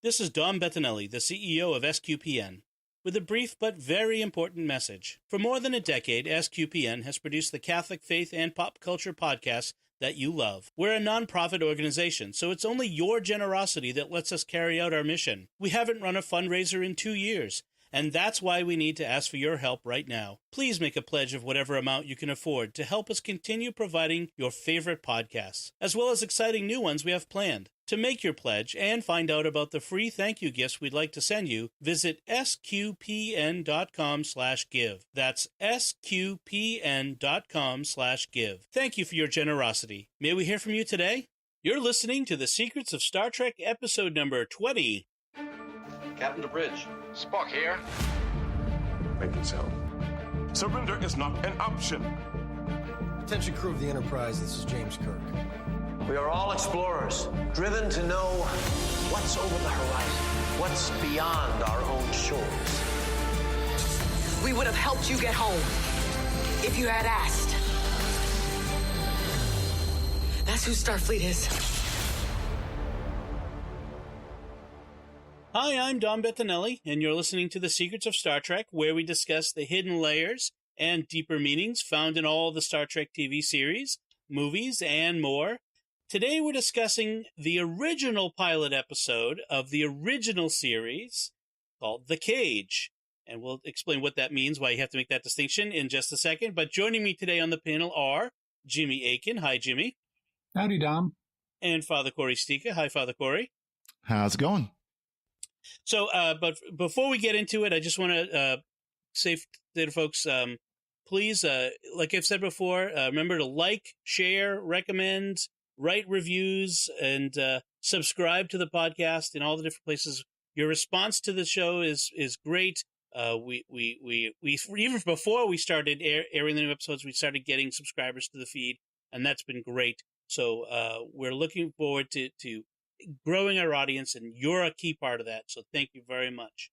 This is Dom Bettinelli, the CEO of SQPN, with a brief but very important message. For more than a decade, SQPN has produced the Catholic faith and pop culture podcasts that you love. We're a nonprofit organization, so it's only your generosity that lets us carry out our mission. We haven't run a fundraiser in 2 years, and that's why we need to ask for your help right now. Please make a pledge of whatever amount you can afford to help us continue providing your favorite podcasts, as well as exciting new ones we have planned. To make your pledge and find out about the free thank you gifts we'd like to send you, visit sqpn.com/give. That's sqpn.com/give. Thank you for your generosity. May we hear from you today? You're listening to The Secrets of Star Trek, episode number 20. Captain to bridge. Spock here. Make it so. Surrender is not an option. Attention crew of the Enterprise, this is James Kirk. We are all explorers, driven to know what's over the horizon, what's beyond our own shores. We would have helped you get home if you had asked. That's who Starfleet is. Hi, I'm Dom Bettinelli, and you're listening to The Secrets of Star Trek, where we discuss the hidden layers and deeper meanings found in all the Star Trek TV series, movies, and more. Today we're discussing the original pilot episode of the original series called The Cage. And we'll explain what that means, why you have to make that distinction in just a second. But joining me today on the panel are Jimmy Akin. Hi, Jimmy. Howdy, Dom. And Father Corey Stika. Hi, Father Corey. How's it going? So, but before we get into it, I just want to say to folks, please, like I've said before, remember to like, share, recommend, write reviews, and subscribe to the podcast in all the different places. Your response to the show is great. We even before we started airing the new episodes, we started getting subscribers to the feed, and that's been great. So we're looking forward to growing our audience, and you're a key part of that. So thank you very much.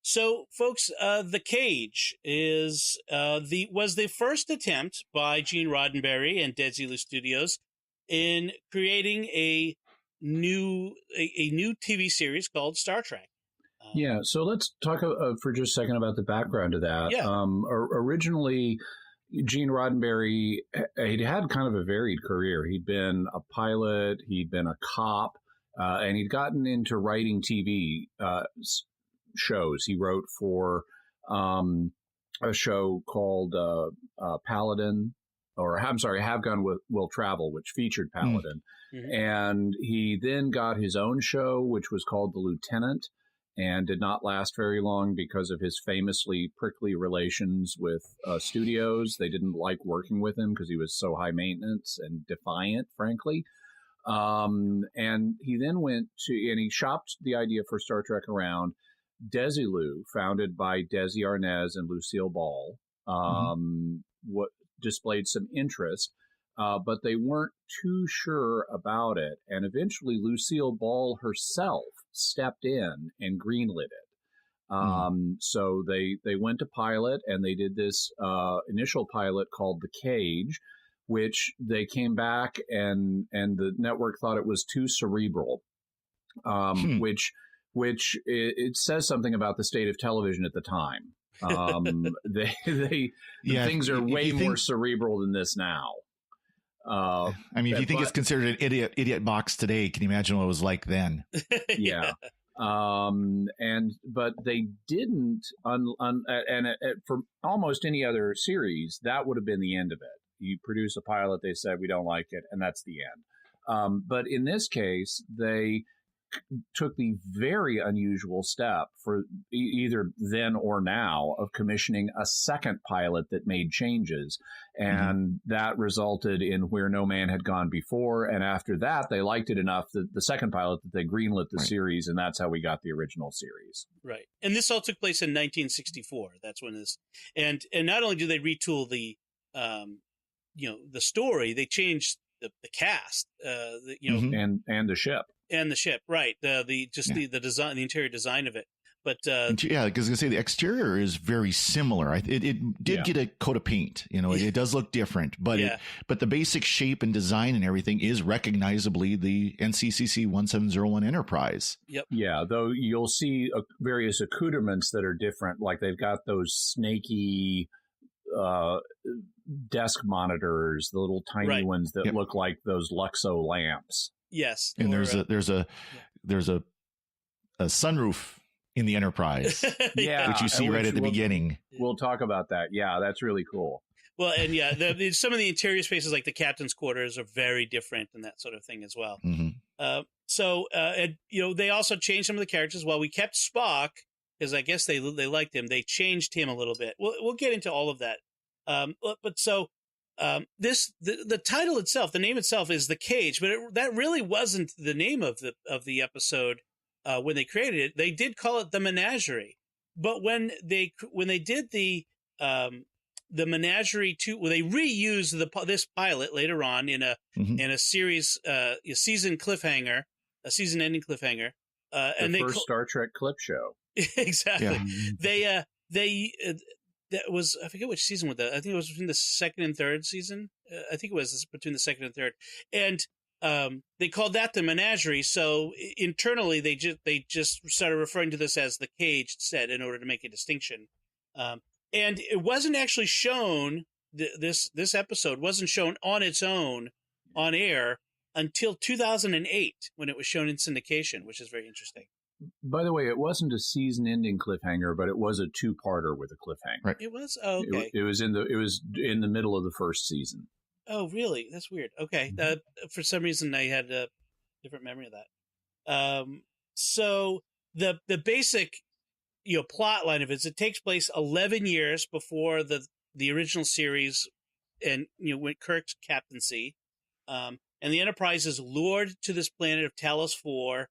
So, folks, The Cage was the first attempt by Gene Roddenberry and Desilu Studios in creating a new TV series called Star Trek. Yeah, so let's talk for just a second about the background of that. Yeah. Originally, Gene Roddenberry, he'd had kind of a varied career. He'd been a pilot, he'd been a cop, and he'd gotten into writing TV shows. He wrote for a show called Paladin, or I'm sorry, Have Gun Will Travel, which featured Paladin. Mm-hmm. And he then got his own show, which was called The Lieutenant, and did not last very long because of his famously prickly relations with studios. They didn't like working with him because he was so high maintenance and defiant, frankly. And he then went and he shopped the idea for Star Trek around. Desilu, founded by Desi Arnaz and Lucille Ball, displayed some interest, but they weren't too sure about it. And eventually Lucille Ball herself stepped in and greenlit it. So they went to pilot, and they did this initial pilot called The Cage, which they came back and the network thought it was too cerebral, which it says something about the state of television at the time. Things are way more cerebral than this now. I mean, if you think it's considered an idiot box today, can you imagine what it was like then? Yeah. But they didn't, for almost any other series, that would have been the end of it. You produce a pilot, they said, we don't like it, and that's the end. But in this case, they took the very unusual step for either then or now of commissioning a second pilot that made changes. And that resulted in Where No Man Had Gone Before. And after that, they liked it enough that the second pilot that they greenlit the series. And that's how we got the original series. Right. And this all took place in 1964. That's when this, and not only did they retool the story, they changed the cast, and the ship. And the ship, right? The design, the interior design of it. But yeah, because I was gonna say the exterior is very similar. It did get a coat of paint. It does look different, but but the basic shape and design and everything is recognizably the NCCC 1701 Enterprise. Yep. Yeah, though you'll see various accoutrements that are different. Like they've got those snaky desk monitors, the little tiny ones that look like those Luxo lamps. Yes, and there's a sunroof in the Enterprise, which you see right at the beginning. We'll talk about that. Yeah, that's really cool. Well, and some of the interior spaces, like the captain's quarters, are very different and that sort of thing as well. Mm-hmm. They also changed some of the characters. While we kept Spock, because I guess they liked him, they changed him a little bit. We'll get into all of that. The title itself, the name itself, is The Cage, but that really wasn't the name of the episode when they created it. They did call it The Menagerie, but when they did the Menagerie 2, they reused this pilot later on in a series, a season cliffhanger, a season-ending cliffhanger, and they first Star Trek clip show. Exactly. Yeah. That was, I forget which season was that. I think it was between the second and third season. I think it was between the second and third. And they called that The Menagerie. So internally, they just started referring to this as The Cage instead in order to make a distinction. And it wasn't actually shown, this episode wasn't shown on its own on air until 2008 when it was shown in syndication, which is very interesting. By the way, it wasn't a season-ending cliffhanger, but it was a two-parter with a cliffhanger. Right. It was? Oh, okay. It was in the middle of the first season. Oh, really? That's weird. Okay. For some reason, I had a different memory of that. So the basic plot line of it is it takes place 11 years before the original series, and when Kirk's captaincy, and the Enterprise is lured to this planet of Talos 4.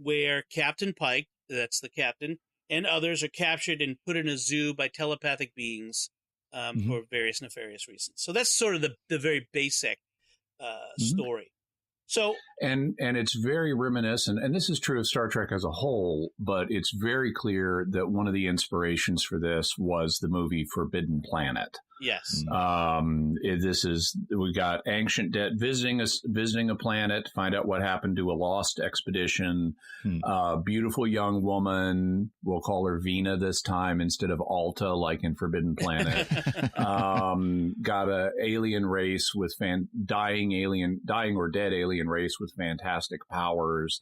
Where Captain Pike, that's the captain, and others are captured and put in a zoo by telepathic beings for various nefarious reasons. So that's sort of the very basic story. So and it's very reminiscent, and this is true of Star Trek as a whole, but it's very clear that one of the inspirations for this was the movie Forbidden Planet. Yes. We got ancient dead visiting a planet, find out what happened to a lost expedition. Beautiful young woman, we'll call her Vina this time instead of Alta, like in Forbidden Planet. Got a alien race with dying or dead alien race with fantastic powers.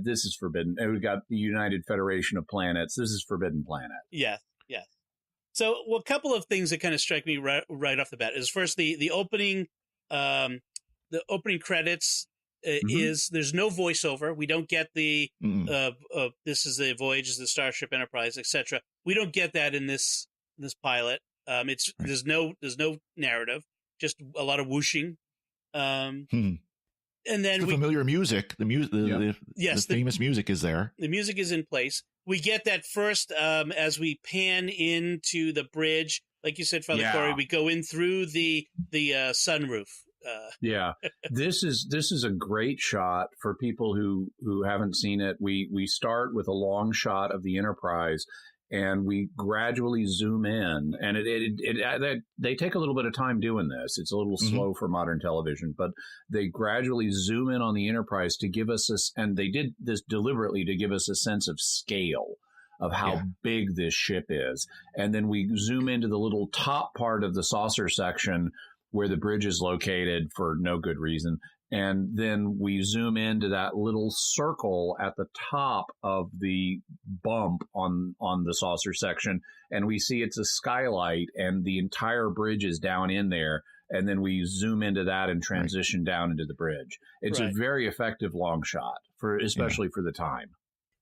This is Forbidden. And we've got the United Federation of Planets. This is Forbidden Planet. Yeah. So, a couple of things that kind of strike me right off the bat is first the opening credits is there's no voiceover. We don't get the this is the voyage of the Starship Enterprise, etc. We don't get that in this pilot. There's no narrative, just a lot of whooshing. And then the familiar music, the famous music is there. The music is in place. We get that first as we pan into the bridge, like you said, Father Corey. We go in through the sunroof. This is a great shot for people who haven't seen it. We start with a long shot of the Enterprise, and we gradually zoom in, and they take a little bit of time doing this. It's a little slow for modern television, but they gradually zoom in on the Enterprise to give us and they did this deliberately to give us a sense of scale of how big this ship is. And then we zoom into the little top part of the saucer section where the bridge is located for no good reason. And then we zoom into that little circle at the top of the bump on the saucer section, and we see it's a skylight, and the entire bridge is down in there. And then we zoom into that and transition down into the bridge. It's a very effective long shot, especially for the time.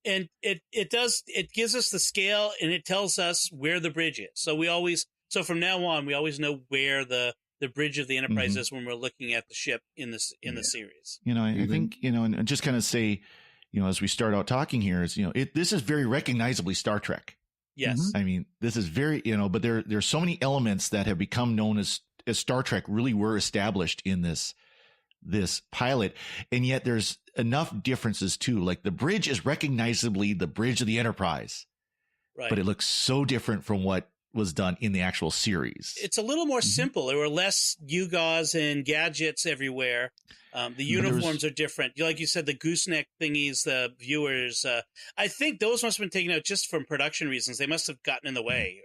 And it gives us the scale, and it tells us where the bridge is. So from now on, we always know where the bridge of the Enterprise is when we're looking at the ship in the series. I think, and just kind of say, as we start out talking here is, this is very recognizably Star Trek. Yes. I mean, this is very, but there's so many elements that have become known as Star Trek really were established in this this pilot. And yet there's enough differences too. Like the bridge is recognizably the bridge of the Enterprise, Right. but it looks so different from what was done in the actual series. It's a little more simple. There were less gewgaws and gadgets everywhere. The uniforms are different. Like you said, the gooseneck thingies, the viewers, I think those must have been taken out just from production reasons. They must have gotten in the way,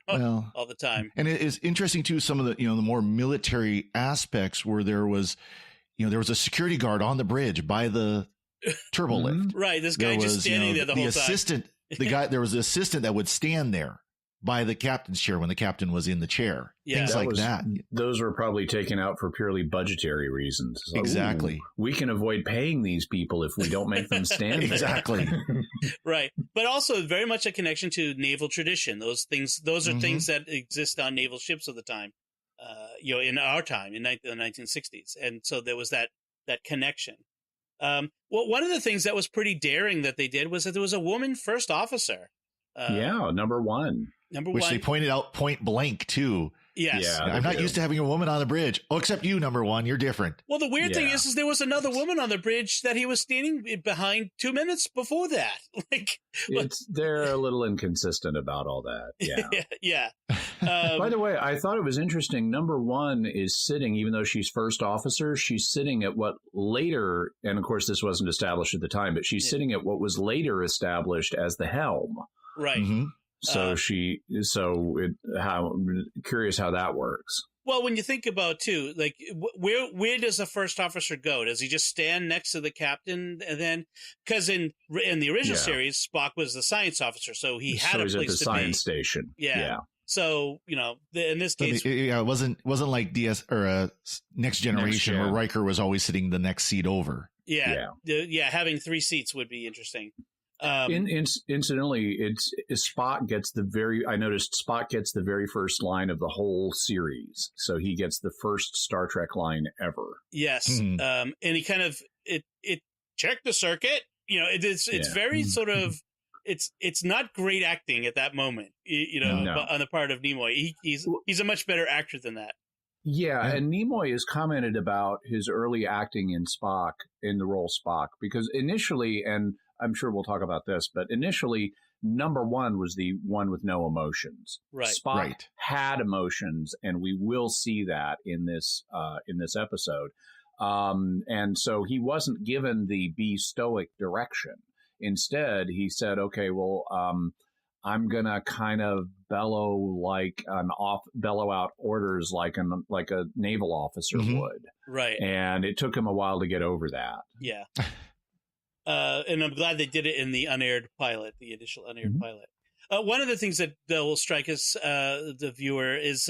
all the time. And it is interesting too, some of the, the more military aspects where there was a security guard on the bridge by the turbo lift. Right. This guy just standing there the whole time. There was an assistant that would stand there by the captain's chair when the captain was in the chair. Yeah. Things like that. Those were probably taken out for purely budgetary reasons. So, exactly. We can avoid paying these people if we don't make them stand there. Exactly. Right. But also very much a connection to naval tradition. Those are things that exist on naval ships of the time, in our time, in the 1960s. And so there was that connection. Well, one of the things that was pretty daring that they did was that there was a woman first officer. Number one. Which they pointed out point blank too. Yes. Yeah, I'm not used to having a woman on the bridge. Oh, except you, number one. You're different. Well, the weird thing is there was another woman on the bridge that he was standing behind 2 minutes before that. They're a little inconsistent about all that. Yeah. Yeah. By the way, I thought it was interesting. Number one is sitting, even though she's first officer, she's sitting at what later, and of course this wasn't established at the time, but she's sitting at what was later established as the helm. Right. Mm-hmm. So curious how that works. Well, when you think about too, like where does the first officer go? Does he just stand next to the captain and then? Because in the original series, Spock was the science officer, so he had a place to be. He's at the science station. Yeah. So in this case, it wasn't like DS or Next Generation where Riker was always sitting the next seat over. Yeah. Having 3 seats would be interesting. Incidentally, Spock gets I noticed Spock gets the very first line of the whole series, so he gets the first Star Trek line ever. Yes, and he kind of it check the circuit. It's very sort of it's not great acting at that moment. On the part of Nimoy, he's a much better actor than that. Yeah, and Nimoy has commented about his early acting in the role Spock, because initially, and I'm sure we'll talk about this, but initially, number one was the one with no emotions. Right. Spock had emotions, and we will see that in this episode. And so he wasn't given the be stoic direction. Instead, he said, "Okay, well, I'm gonna kind of bellow out orders like a naval officer would." Right. And it took him a while to get over that. Yeah. And I'm glad they did it in the unaired pilot, the initial unaired pilot. One of the things that will strike us, the viewer, is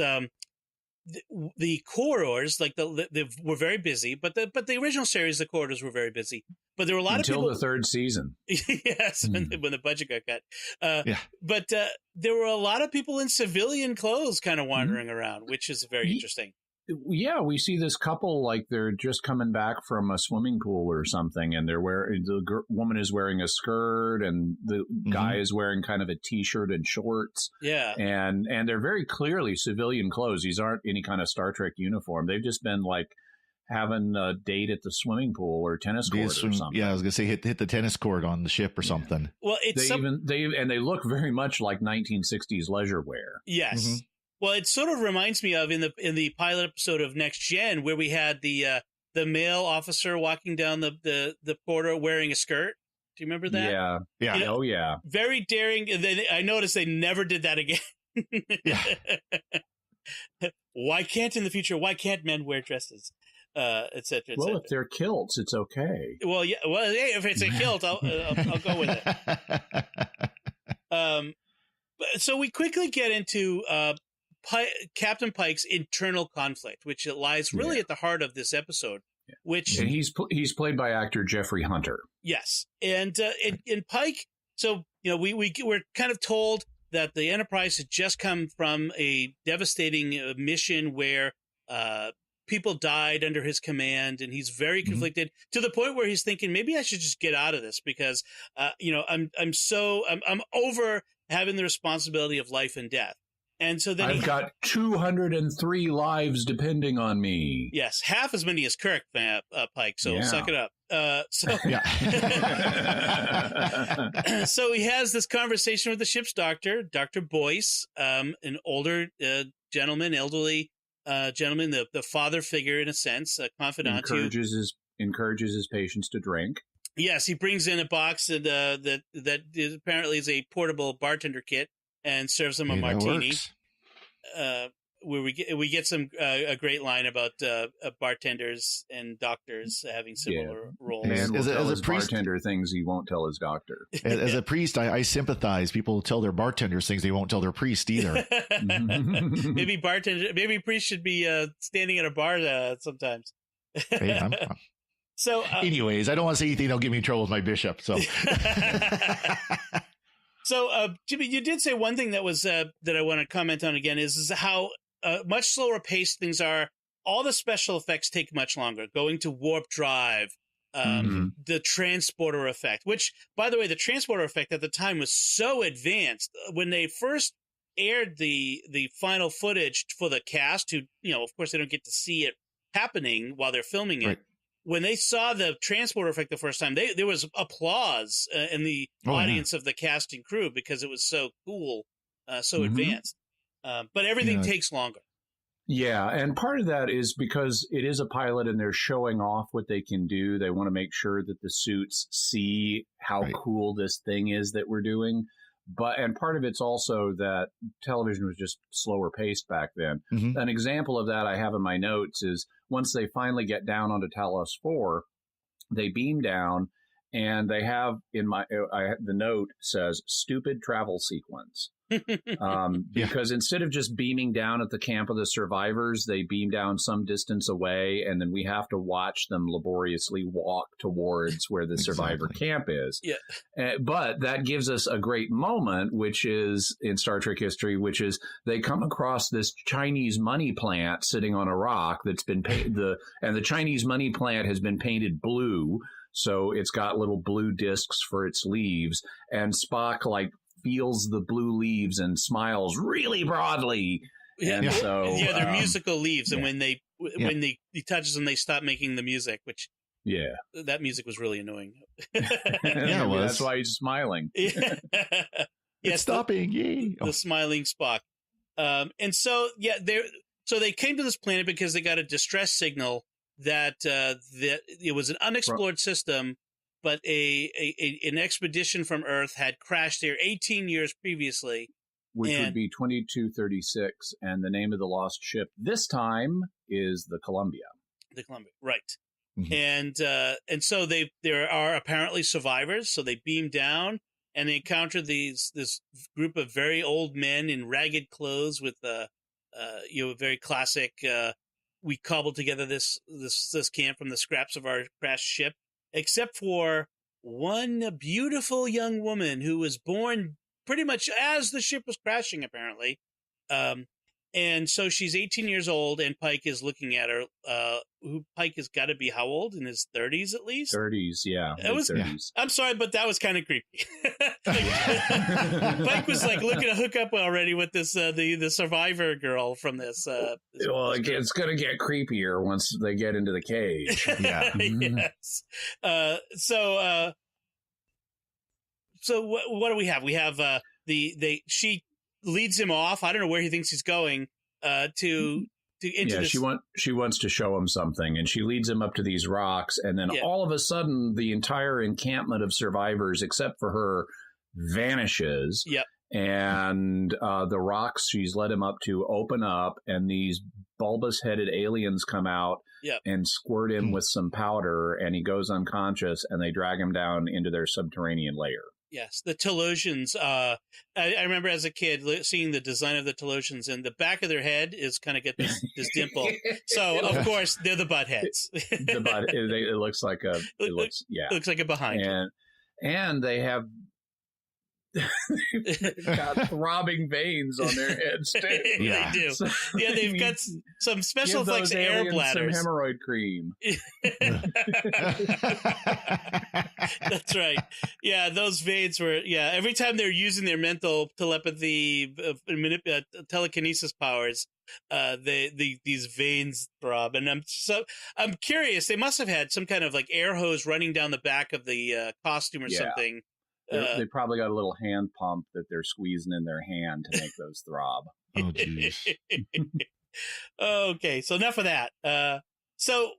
the corridors. Like they were very busy, but the original series, the corridors were very busy. But there were a lot of people until the third season. Yes, when the budget got cut. But there were a lot of people in civilian clothes, kind of wandering around, which is very interesting. Yeah, we see this couple like they're just coming back from a swimming pool or something, and the woman is wearing a skirt, and the guy is wearing kind of a t-shirt and shorts. Yeah, and they're very clearly civilian clothes. These aren't any kind of Star Trek uniform. They've just been like having a date at the swimming pool or tennis court or something. Yeah, I was gonna say hit the tennis court on the ship or something. Well, they look very much like 1960s leisure wear. Yes. Mm-hmm. Well, it sort of reminds me of in the pilot episode of Next Gen, where we had the male officer walking down the corridor wearing a skirt. Do you remember that? Yeah. Oh yeah. Very daring. And then I noticed they never did that again. Yeah. Why can't men wear dresses, et cetera, et well, cetera. If they're kilts, it's okay. Well, yeah. Well, hey, if it's a kilt, I'll go with it. So we quickly get into Captain Pike's internal conflict, which lies really at the heart of this episode. Which and he's played by actor Jeffrey Hunter. Yes, and in Pike, so we're kind of told that the Enterprise had just come from a devastating mission where people died under his command, and he's very conflicted to the point where he's thinking maybe I should just get out of this because I'm over having the responsibility of life and death. And so then I've got 203 lives depending on me. Yes, half as many as Kirk, Pike. So suck it up. So he has this conversation with the ship's doctor, Dr. Boyce, an older gentleman, elderly gentleman, the father figure in a sense, a confidant. Encourages his patients to drink. Yes, he brings in a box that apparently is a portable bartender kit and serves them a martini. Where we get some a great line about bartenders and doctors having similar roles. Man will tell his bartender things he won't tell his doctor. As a priest, I sympathize. People tell their bartenders things they won't tell their priest either. Maybe priests should be standing at a bar sometimes. Hey, so, anyways, I don't want to say anything that'll get me in trouble with my bishop. So. So, Jimmy, you did say one thing that was that I want to comment on again is how much slower paced things are. All the special effects take much longer. Going to warp drive, the transporter effect, which, by the way, the transporter effect at the time was so advanced. When they first aired the final footage for the cast, who, of course, they don't get to see it happening while they're filming it. Right. When they saw the transporter effect the first time, there was applause in the audience of the cast and crew because it was so cool, so advanced. But everything takes longer. Yeah, and part of that is because it is a pilot and they're showing off what they can do. They want to make sure that the suits see how cool this thing is that we're doing. And part of it's also that television was just slower paced back then. An example of that I have in my notes is once they finally get down onto Talos 4, they beam down and they have the note says stupid travel sequence. Because instead of just beaming down at the camp of the survivors, they beam down some distance away, and then we have to watch them laboriously walk towards where the survivor camp is. But that gives us a great moment, which is in Star Trek history, which is they come across this Chinese money plant sitting on a rock that's been and the Chinese money plant has been painted blue, so it's got little blue discs for its leaves, and Spock feels the blue leaves and smiles really broadly. And so they're musical leaves, and when he touches them, they stop making the music, which that music was really annoying. It was. That's why he's smiling. It's stopping. The smiling Spock. And so they came to this planet because they got a distress signal that it was an unexplored system. But an expedition from Earth had crashed there 18 years previously. Which would be 2236, and the name of the lost ship this time is the Columbia. The Columbia, right. And so there are apparently survivors, so they beam down, and they encounter this group of very old men in ragged clothes with very classic, we cobbled together this camp from the scraps of our crashed ship. Except for one beautiful young woman who was born pretty much as the ship was crashing, apparently. And so she's 18 years old, and Pike is looking at her. Pike has got to be how old? In his 30s, at least? 30s, yeah. I'm sorry, but that was kind of creepy. Pike was looking to hook up already with this the survivor girl from this. It's going to get creepier once they get into the cage. Yes. So what do we have? We have she leads him off. I don't know where he thinks he's going into this. She wants to show him something, and she leads him up to these rocks, and then all of a sudden the entire encampment of survivors except for her vanishes. And the rocks she's led him up to open up, and these bulbous headed aliens come out and squirt him with some powder, and he goes unconscious, and they drag him down into their subterranean lair. Yes, the Telosians. I remember as a kid seeing the design of the Telosians, and the back of their head is kind of get this dimple. So of course they're the butt heads. It looks like a. It looks like a behind. And they have They've got throbbing veins on their heads too. Yeah. They do. So, Yeah, they've got some special give effects those air aliens bladders. some hemorrhoid cream. That's right. Yeah, those veins were. Yeah, every time they're using their mental telepathy, telekinesis powers, these veins throb, and I'm curious. They must have had some kind of like air hose running down the back of the costume or something. They probably got a little hand pump that they're squeezing in their hand to make those throb. Oh, jeez. Okay, so enough of that. So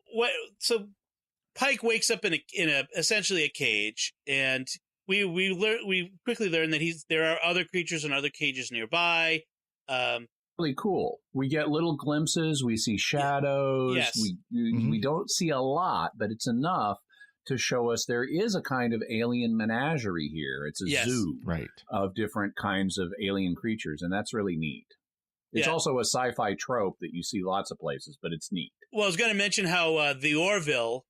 Pike wakes up in a essentially a cage, and we quickly learn that there are other creatures in other cages nearby. Really cool. We get little glimpses. We see shadows. Yes. We don't see a lot, but it's enough to show us there is a kind of alien menagerie here. It's a zoo Right. of different kinds of alien creatures, and that's really neat. It's also a sci-fi trope that you see lots of places, but it's neat. Well, I was going to mention how the Orville,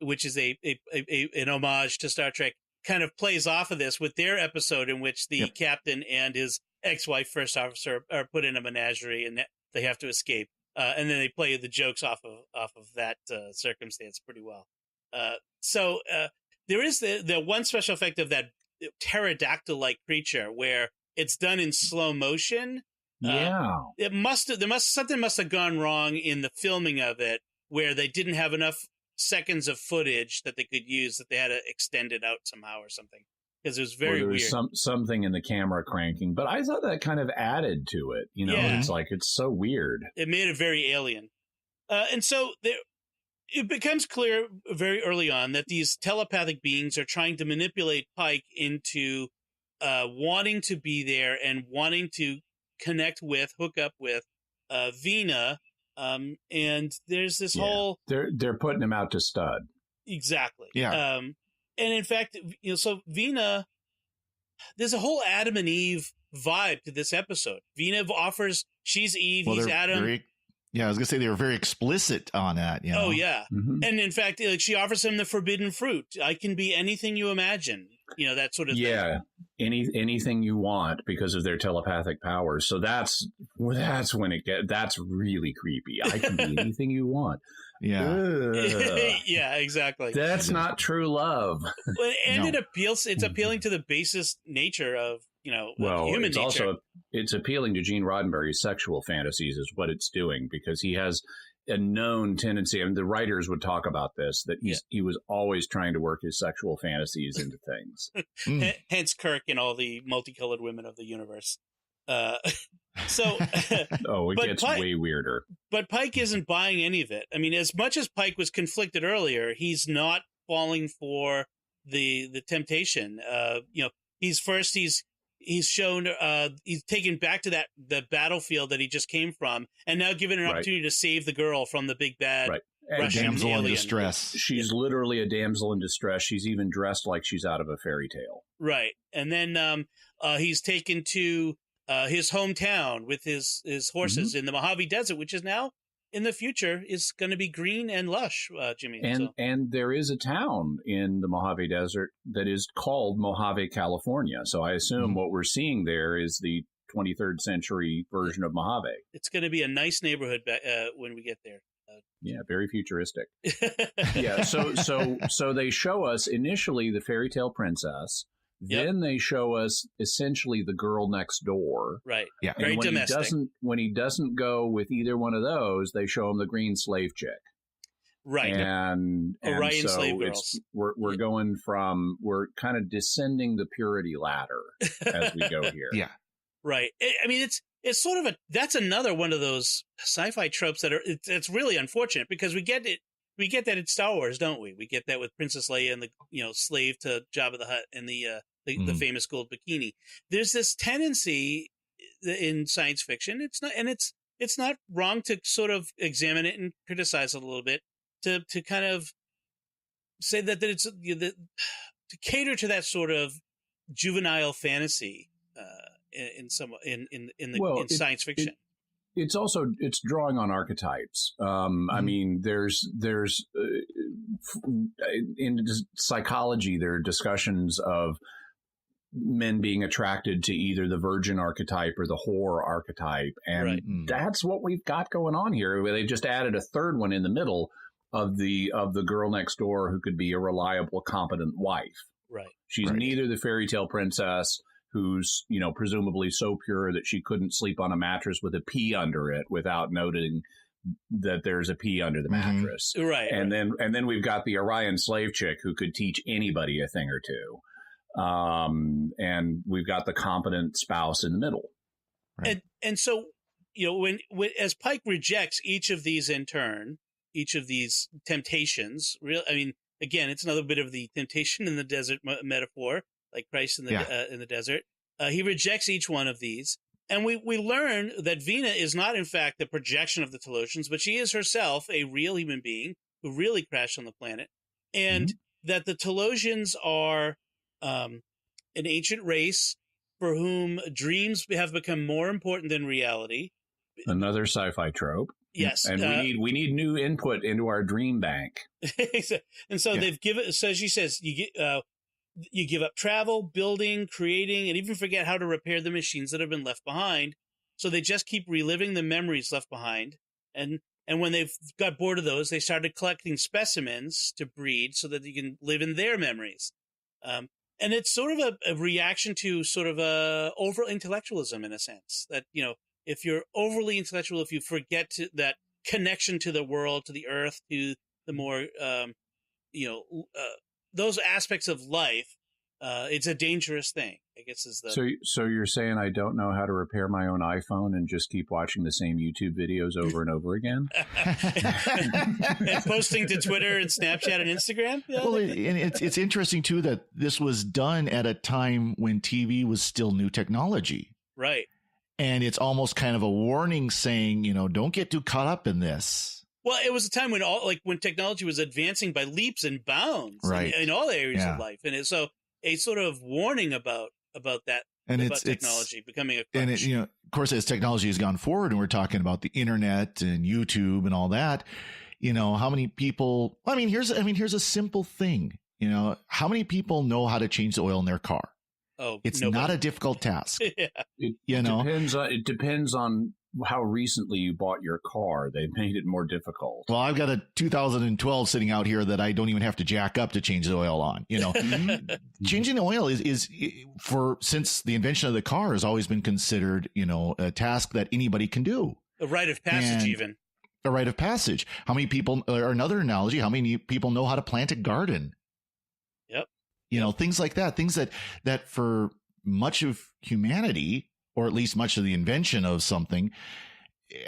which is an homage to Star Trek, kind of plays off of this with their episode in which the captain and his ex-wife first officer are put in a menagerie and they have to escape. And then they play the jokes off of that circumstance pretty well. So there is the one special effect of that pterodactyl-like creature where it's done in slow motion. Something must have gone wrong in the filming of it where they didn't have enough seconds of footage that they could use, that they had to extend it out somehow or something, because it was very weird. Something in the camera cranking, but I thought that kind of added to it. It's like, it's so weird. It made it very alien. And so it becomes clear very early on that these telepathic beings are trying to manipulate Pike into wanting to be there and wanting to hook up with Vina. And there's this whole... They're putting him out to stud. Exactly. Yeah. And in fact, so Vina, there's a whole Adam and Eve vibe to this episode. Vina offers, she's Eve, he's Adam. I was gonna say they were very explicit on that. Oh yeah, and in fact, she offers him the forbidden fruit. I can be anything you imagine. That sort of thing. Yeah, anything you want because of their telepathic powers. So that's when that's really creepy. I can be anything you want. Yeah. Yeah, exactly. That's not true love. And it's appealing to the basest nature of human nature. It's appealing to Gene Roddenberry's sexual fantasies is what it's doing, because he has a known tendency. I mean, the writers would talk about this, that he was always trying to work his sexual fantasies into things. Hence Kirk and all the multicolored women of the universe. So it gets way weirder. But Pike isn't buying any of it. I mean, as much as Pike was conflicted earlier, he's not falling for the temptation. He's shown he's taken back to the battlefield that he just came from, and now given an opportunity to save the girl from the big bad Russian damsel alien. in distress. She's literally a damsel in distress. She's even dressed like she's out of a fairy tale. Right. And then he's taken to his hometown with his horses in the Mojave Desert, which is now in the future is going to be green and lush, Jimmy. And there is a town in the Mojave Desert that is called Mojave, California. So I assume what we're seeing there is the 23rd century version of Mojave. It's going to be a nice neighborhood when we get there. Yeah, very futuristic. Yeah, so they show us initially the fairy tale princess. Then they show us essentially the girl next door. Right. Yeah. Very domestic. When he doesn't go with either one of those, they show him the green slave chick. Right. And Orion so slave girls. We're going from, we're kind of descending the purity ladder as we go here. Yeah. Right. I mean, it's sort of that's another one of those sci-fi tropes that it's really unfortunate, because we get that in Star Wars, don't we? We get that with Princess Leia and the slave to Jabba the Hutt and the famous gold bikini. There's this tendency in science fiction. It's not wrong to sort of examine it and criticize it a little bit, to kind of say that it's to cater to that sort of juvenile fantasy in science fiction. It's drawing on archetypes. I mean, there's in psychology, there are discussions of men being attracted to either the virgin archetype or the whore archetype. And that's what we've got going on here. They just added a third one in the middle of the girl next door who could be a reliable, competent wife. Right. She's neither the fairy tale princess who's, presumably so pure that she couldn't sleep on a mattress with a pea under it without noting that there's a pea under the mattress. Right. And then we've got the Orion slave chick who could teach anybody a thing or two. And we've got the competent spouse in the middle. Right. And so, when as Pike rejects each of these in turn, each of these temptations, again, it's another bit of the temptation in the desert metaphor, like Christ in the desert. He rejects each one of these. And we learn that Vina is not, in fact, the projection of the Talosians, but she is herself a real human being who really crashed on the planet. And that the Talosians are an ancient race for whom dreams have become more important than reality. Another sci-fi trope. Yes. And we need new input into our dream bank. And so they've given, so she says, you give up travel, building, creating, and even forget how to repair the machines that have been left behind. So they just keep reliving the memories left behind. And when they've got bored of those, they started collecting specimens to breed so that you can live in their memories. And it's sort of a reaction to sort of over intellectualism in a sense that, if you're overly intellectual, if you forget that connection to the world, to the earth, to the more, those aspects of life, it's a dangerous thing, I guess is the... So you're saying I don't know how to repair my own iPhone and just keep watching the same YouTube videos over and over again? And posting to Twitter and Snapchat and Instagram? Yeah, well, and it's interesting, too, that this was done at a time when TV was still new technology. Right. And it's almost kind of a warning saying, don't get too caught up in this. Well, it was a time when when technology was advancing by leaps and bounds in all areas of life. And it's so a sort of warning about that, and about technology becoming a crutch. And of course, as technology has gone forward and we're talking about the internet and YouTube and all that, how many people, here's a simple thing, how many people know how to change the oil in their car? Oh, it's not a difficult task. It depends on how recently you bought your car. They made it more difficult. Well, I've got a 2012 sitting out here that I don't even have to jack up to change the oil on. Changing the oil is since the invention of the car has always been considered, a task that anybody can do. A rite of passage, even. A rite of passage. How many people, or another analogy, how many people know how to plant a garden? Yep. Things like that, things that for much of humanity, or at least much of the invention of something,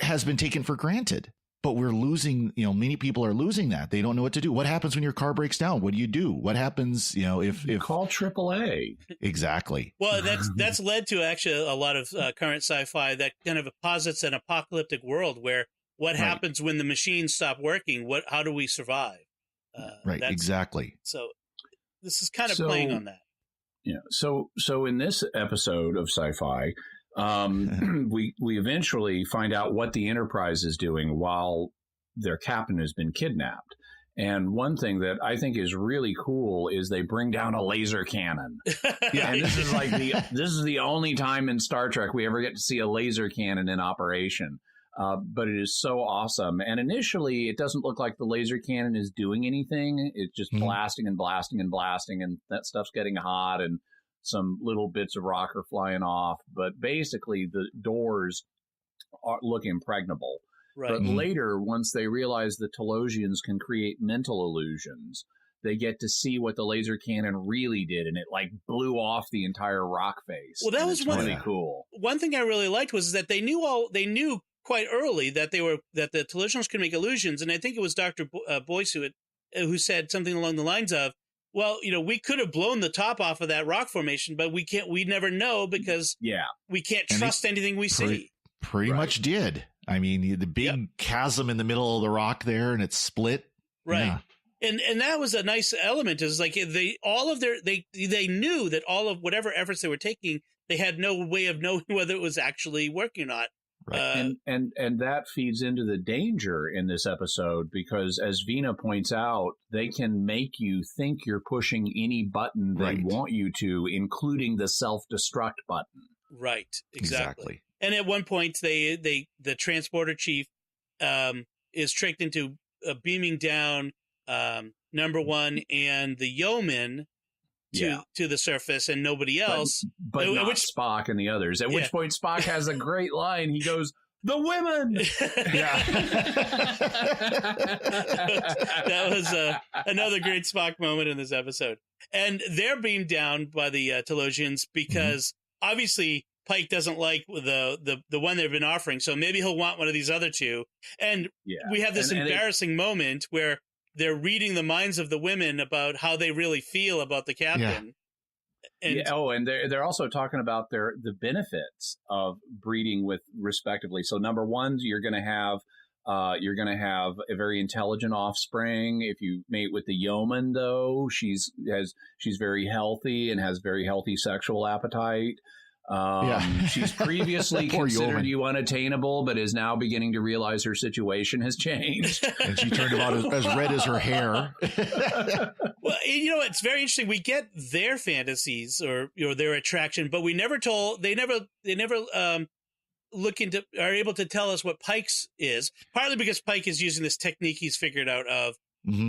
has been taken for granted. But we're losing, many people are losing that. They don't know what to do. What happens when your car breaks down? What do you do? What happens, if call AAA? Exactly. Well, that's led to actually a lot of current sci-fi that kind of posits an apocalyptic world where what happens when the machines stop working? How do we survive? Exactly. So this is kind of playing on that. Yeah. So in this episode of Sci-Fi, we eventually find out what the Enterprise is doing while their captain has been kidnapped. And one thing that I think is really cool is they bring down a laser cannon. And this is the only time in Star Trek we ever get to see a laser cannon in operation. But it is so awesome. And initially, it doesn't look like the laser cannon is doing anything. It's just blasting and blasting and blasting, and that stuff's getting hot, and some little bits of rock are flying off. But basically, the doors look impregnable. Right. But later, once they realize the Talosians can create mental illusions, they get to see what the laser cannon really did, and it blew off the entire rock face. Well, that was really cool. One thing I really liked was that they knew quite early that the Talosians could make illusions, and I think it was Dr. Boyce who said something along the lines of, "Well, we could have blown the top off of that rock formation, but we never know because we can't trust anything we see." Pretty much did. The big chasm in the middle of the rock there, and it's split. Right. Yeah. And that was a nice element. Is they knew that all of whatever efforts they were taking, they had no way of knowing whether it was actually working or not. Right. And that feeds into the danger in this episode because, as Vina points out, they can make you think you're pushing any button they want you to, including the self-destruct button. Right. Exactly. And at one point, the transporter chief is tricked into beaming down number one and the yeoman to the surface and nobody else. But not Spock and the others. At which point Spock has a great line. He goes, "The women!" That was another great Spock moment in this episode. And they're beamed down by the Telosians because obviously Pike doesn't like the one they've been offering. So maybe he'll want one of these other two. And we have this embarrassing moment where they're reading the minds of the women about how they really feel about the captain. And and they're also talking about the benefits of breeding with respectively. So number one, you're going to have a very intelligent offspring. If you mate with the yeoman, though, she's very healthy and has very healthy sexual appetite. She's previously considered you unattainable, but is now beginning to realize her situation has changed. And she turned about as red as her hair. Well, it's very interesting. We get their fantasies or their attraction, but they never are able to tell us what Pike's is, partly because Pike is using this technique he's figured out of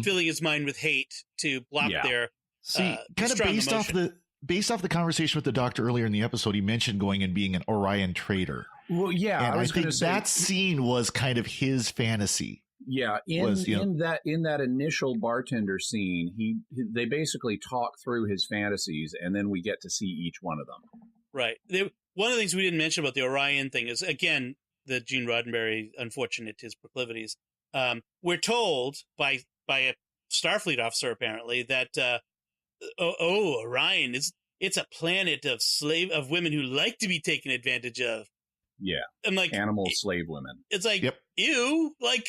filling his mind with hate to block their kind of based off the conversation with the Doctor earlier in the episode. He mentioned going and being an Orion traitor. Well, and I think that scene was kind of his fantasy. Yeah, in that initial bartender scene, they basically talk through his fantasies, and then we get to see each one of them. Right. One of the things we didn't mention about the Orion thing is, again, the Gene Roddenberry, unfortunate his proclivities. We're told by a Starfleet officer apparently that Orion it's a planet of women who like to be taken advantage of. Yeah, I'm like animal slave women. It's like ew, like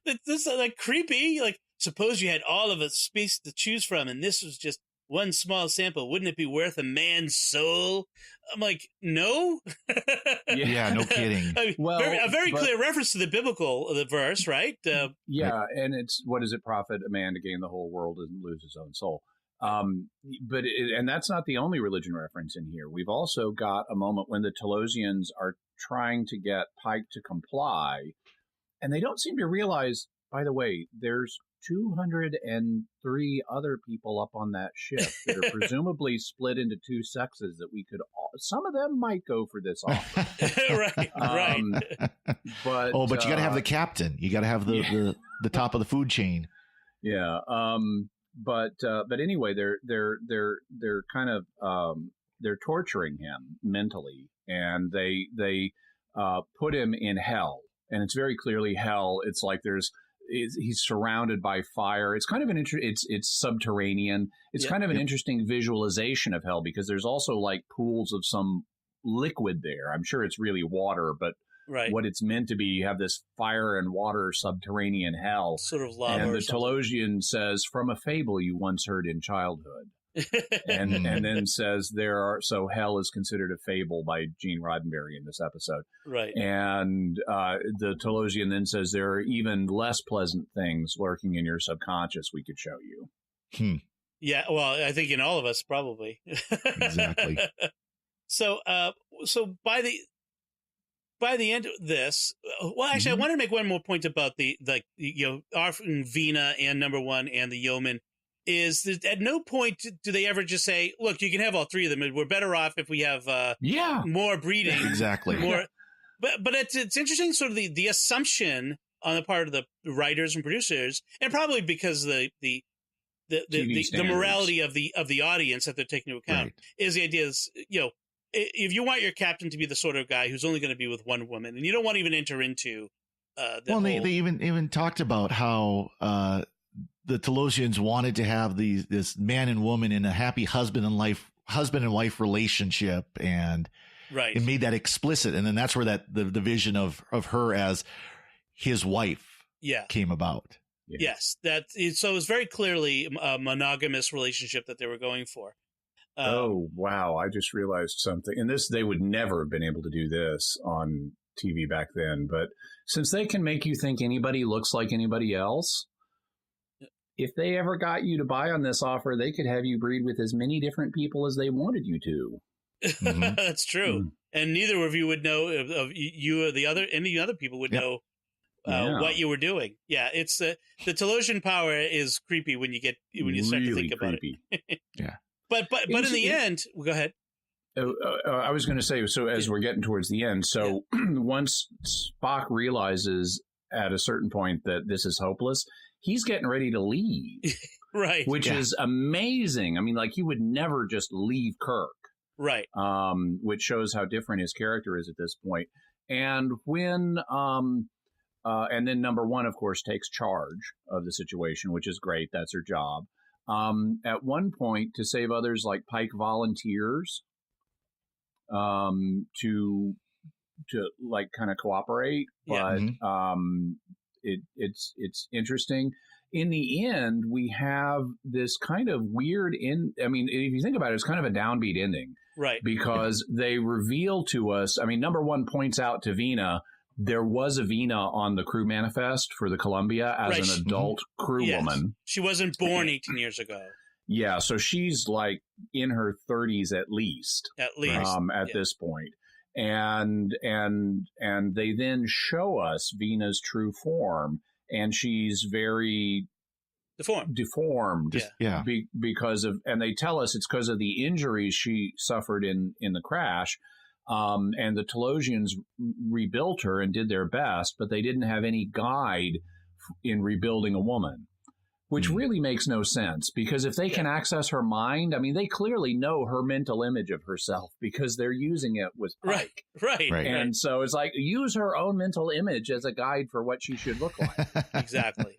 this is like creepy. Like suppose you had all of a space to choose from, and this was just one small sample. Wouldn't it be worth a man's soul? I'm like, no. Yeah, no kidding. I mean, a very clear reference to the biblical verse, right? And it's what does it profit a man to gain the whole world and lose his own soul? And that's not the only religion reference in here. We've also got a moment when the Telosians are trying to get Pike to comply, and they don't seem to realize, by the way, there's 203 other people up on that ship that are presumably split into two sexes that we could some of them might go for this offer. right. But you got to have the captain. You got to have the top of the food chain. Yeah. But anyway, they're kind of they're torturing him mentally, and they put him in hell, and it's very clearly hell. It's like he's surrounded by fire. It's kind of it's subterranean. It's kind of an interesting visualization of hell because there's also like pools of some liquid there. I'm sure it's really water, but what it's meant to be, you have this fire and water subterranean hell. Sort of lava. And the Telosian says, from a fable you once heard in childhood. and then says hell is considered a fable by Gene Roddenberry in this episode. Right. And the Telosian then says there are even less pleasant things lurking in your subconscious we could show you. Yeah, well, I think in all of us, probably. Exactly. So by the end of this, well, actually, I want to make one more point about offering Vina and number one and the yeoman. Is that at no point do they ever just say, look, you can have all three of them. We're better off if we have more breeding. Exactly. But it's interesting, sort of the assumption on the part of the writers and producers, and probably because the morality of the audience that they're taking into account is the idea is, if you want your captain to be the sort of guy who's only going to be with one woman, and you don't want to even enter into they even talked about how the Telosians wanted to have this man and woman in a happy husband and wife relationship, and it made that explicit. And then that's where the vision of her as his wife came about. Yeah. Yes, so it was very clearly a monogamous relationship that they were going for. Oh wow! I just realized something. And they would never have been able to do this on TV back then. But since they can make you think anybody looks like anybody else, if they ever got you to buy on this offer, they could have you breed with as many different people as they wanted you to. Mm-hmm. That's true. Mm-hmm. And neither of you would know of you or any other people would know what you were doing. Yeah, it's the Talosian power is creepy when you start to think about it. Yeah, but in the end, go ahead. I was going to say, so as we're getting towards the end, so once Spock realizes at a certain point that this is hopeless, he's getting ready to leave, right? Which is amazing. I mean, like, he would never just leave Kirk. Right. Which shows how different his character is at this point. And when, and then number one, of course, takes charge of the situation, which is great. That's her job. At one point, to save others, like Pike volunteers to like kind of cooperate. But it's interesting. In the end, we have this kind of weird I mean, if you think about it, it's kind of a downbeat ending. Right. Because they reveal to us, I mean, number one points out to Vina, there was a Vina on the crew manifest for the Columbia as an adult crew woman. She wasn't born 18 years ago. Yeah, so she's like in her 30s at least. At this point. And they then show us Vina's true form, and she's very deformed because of, and they tell us it's because of the injuries she suffered in the crash. And the Talosians rebuilt her and did their best, but they didn't have any guide in rebuilding a woman, which really makes no sense, because if they can access her mind, I mean, they clearly know her mental image of herself because they're using it with Pike. Right. And so it's like, use her own mental image as a guide for what she should look like. Exactly.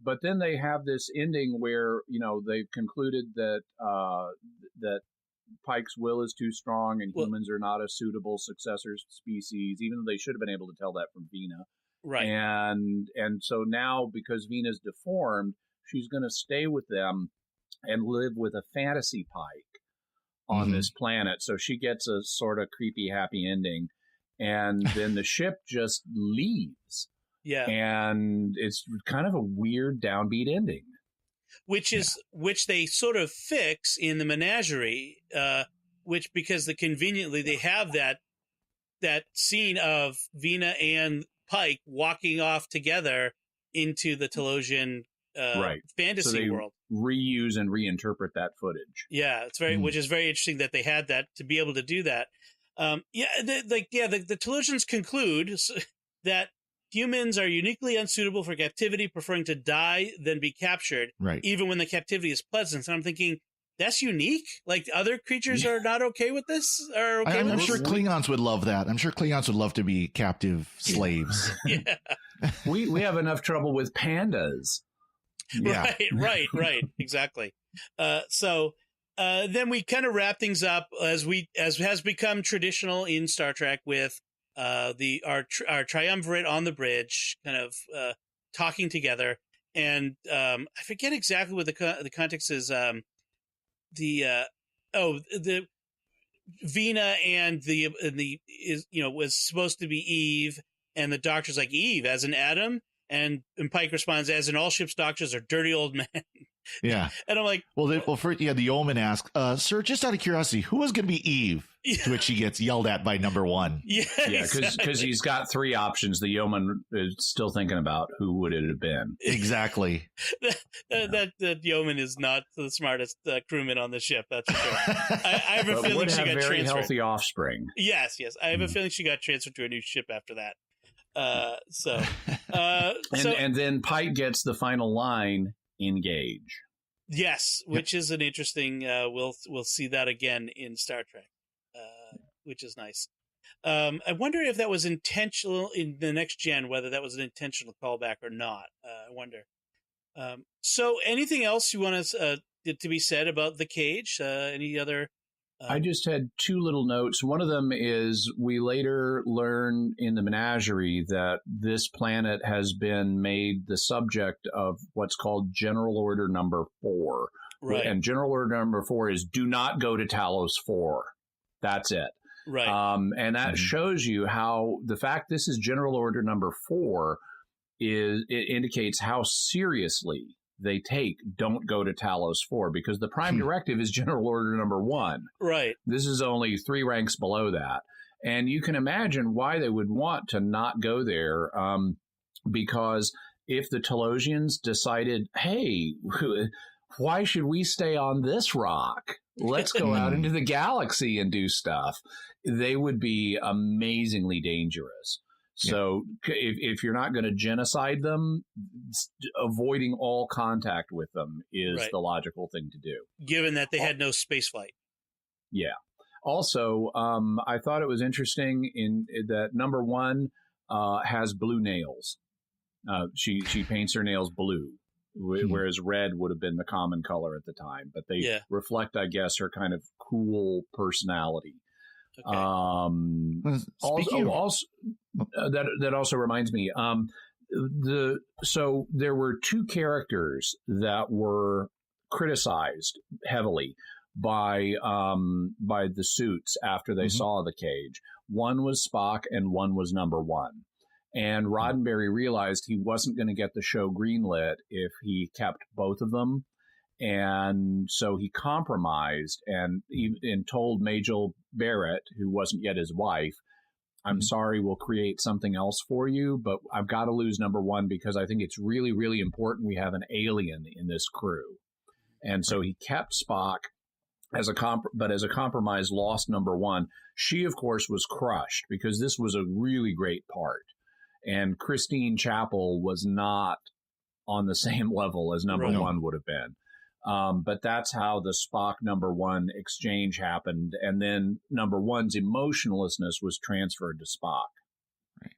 But then they have this ending where, they've concluded that that Pike's will is too strong and humans are not a suitable successor species, even though they should have been able to tell that from Vina. Right. And so now, because Vina's deformed, she's going to stay with them and live with a fantasy Pike on this planet. So she gets a sort of creepy, happy ending. And then the ship just leaves. Yeah. And it's kind of a weird downbeat ending. Which they sort of fix in the menagerie, because conveniently they have that scene of Vina and Pike walking off together into the Talosian fantasy world. Reuse and reinterpret that footage. Yeah, it's which is very interesting that they had that to be able to do that. The Talosians conclude that humans are uniquely unsuitable for captivity, preferring to die than be captured, even when the captivity is pleasant. And I'm thinking, that's unique? Like, other creatures are not okay with this? I'm sure Klingons would love that. I'm sure Klingons would love to be captive slaves. Yeah. We have enough trouble with pandas. Yeah. Right. Exactly. So then we kind of wrap things up as has become traditional in Star Trek with our triumvirate on the bridge, kind of talking together, and I forget exactly what the context is. The Vina and was supposed to be Eve, and the doctor's like, Eve as in Adam, and Pike responds, as in all ships' doctors are dirty old men. Yeah. And I'm like, the yeoman asks, sir, just out of curiosity, who was going to be Eve? Yeah. To which he gets yelled at by number one. Yeah, because he's got three options. The yeoman is still thinking about who would it have been. Exactly. that yeoman is not the smartest crewman on the ship. That's for sure. I have a feeling she got very transferred. Healthy offspring. Yes. I have a feeling she got transferred to a new ship after that. And then Pike gets the final line, engage. Yes, which is an interesting. We'll see that again in Star Trek, which is nice. I wonder if that was intentional in the Next Gen, whether that was an intentional callback or not. I wonder. So, anything else you want us to be said about the cage? Any other? I just had two little notes. One of them is we later learn in the menagerie that this planet has been made the subject of what's called General Order Number 4. Right. And General Order Number 4 is do not go to Talos 4. That's it. Right. And that shows you how the fact this is General Order number 4 it indicates how seriously they take don't go to Talos 4, because the prime directive is General Order number 1. Right. This is only 3 ranks below that. And you can imagine why they would want to not go there, because if the Talosians decided, hey, why should we stay on this rock? Let's go out into the galaxy and do stuff. They would be amazingly dangerous. So if you're not going to genocide them, avoiding all contact with them is the logical thing to do. Given that they had no space flight. Yeah. Also, I thought it was interesting in that number 1 has blue nails. She paints her nails blue, whereas red would have been the common color at the time. But they reflect, I guess, her kind of cool personality. Okay. That also reminds me. So there were 2 characters that were criticized heavily by the suits after they saw the cage. One was Spock and one was number 1. And Roddenberry realized he wasn't going to get the show greenlit if he kept both of them. And so he compromised and told Majel Barrett, who wasn't yet his wife, I'm sorry, we'll create something else for you, but I've got to lose number 1 because I think it's really, really important we have an alien in this crew. And so he kept Spock as a compromise, lost number 1. She, of course, was crushed because this was a really great part. And Christine Chapel was not on the same level as number 1 would have been. But that's how the Spock number 1 exchange happened. And then number 1's emotionlessness was transferred to Spock. Right.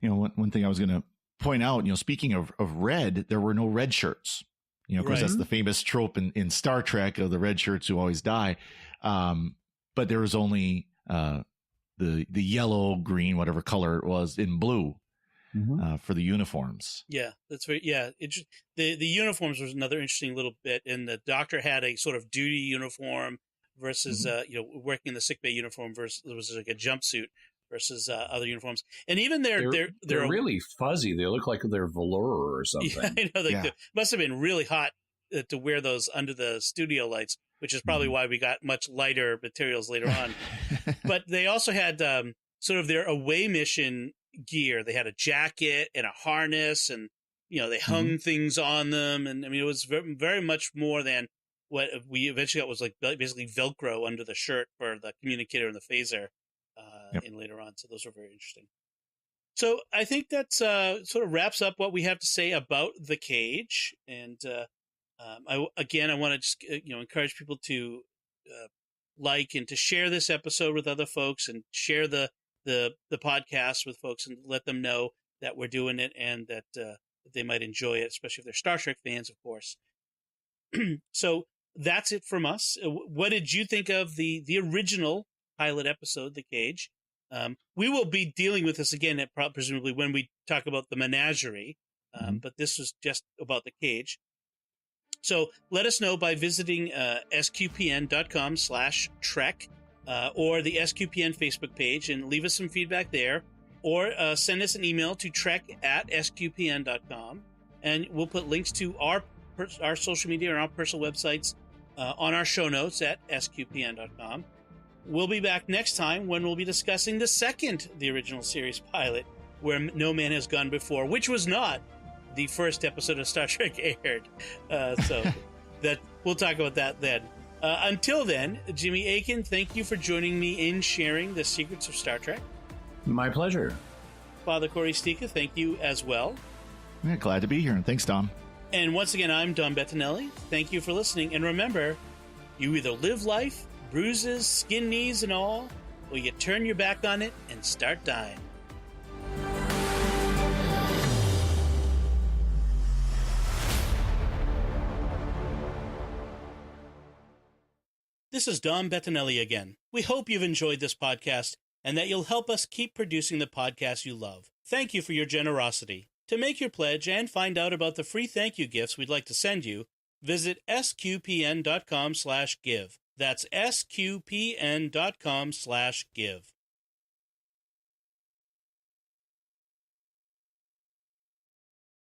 You know, one thing I was going to point out, you know, speaking of red, there were no red shirts. You know, of course, that's the famous trope in Star Trek of the red shirts who always die. But there was only the yellow, green, whatever color it was, in blue for the uniforms. Yeah, that's very, the uniforms was another interesting little bit. And the Doctor had a sort of duty uniform versus, working in the sickbay uniform versus, it was like a jumpsuit versus other uniforms. And even they're really fuzzy. They look like they're velour or something. Yeah, I know. It must have been really hot to wear those under the studio lights, which is probably why we got much lighter materials later on. But they also had sort of their away mission gear. They had a jacket and a harness, and they hung things on them. And I mean, it was very, very much more than what we eventually got was like basically Velcro under the shirt for the communicator and the phaser in later on. So those were very interesting. So I think that sort of wraps up what we have to say about The Cage. And I want to just encourage people to like and to share this episode with other folks, and share the podcast with folks, and let them know that we're doing it and that they might enjoy it, especially if they're Star Trek fans, of course. So that's it from us. What did you think of the original pilot episode, The Cage? We will be dealing with this again, presumably when we talk about the menagerie, but this was just about The Cage. So let us know by visiting sqpn.com/trek or the SQPN Facebook page, and leave us some feedback there, or send us an email to trek@sqpn.com, and we'll put links to our social media and our personal websites on our show notes at sqpn.com. We'll be back next time when we'll be discussing the original series pilot, Where No Man Has Gone Before, which was not the first episode of Star Trek aired. So that we'll talk about that then. Until then, Jimmy Akin, thank you for joining me in sharing the secrets of Star Trek. My pleasure. Father Corey Stika, thank you as well. Yeah, glad to be here, and thanks, Dom. And once again, I'm Dom Bettinelli. Thank you for listening. And remember, you either live life, bruises, skin knees and all, or you turn your back on it and start dying. This is Dom Bettinelli again. We hope you've enjoyed this podcast and that you'll help us keep producing the podcast you love. Thank you for your generosity. To make your pledge and find out about the free thank you gifts we'd like to send you, visit sqpn.com/give. That's sqpn.com/give.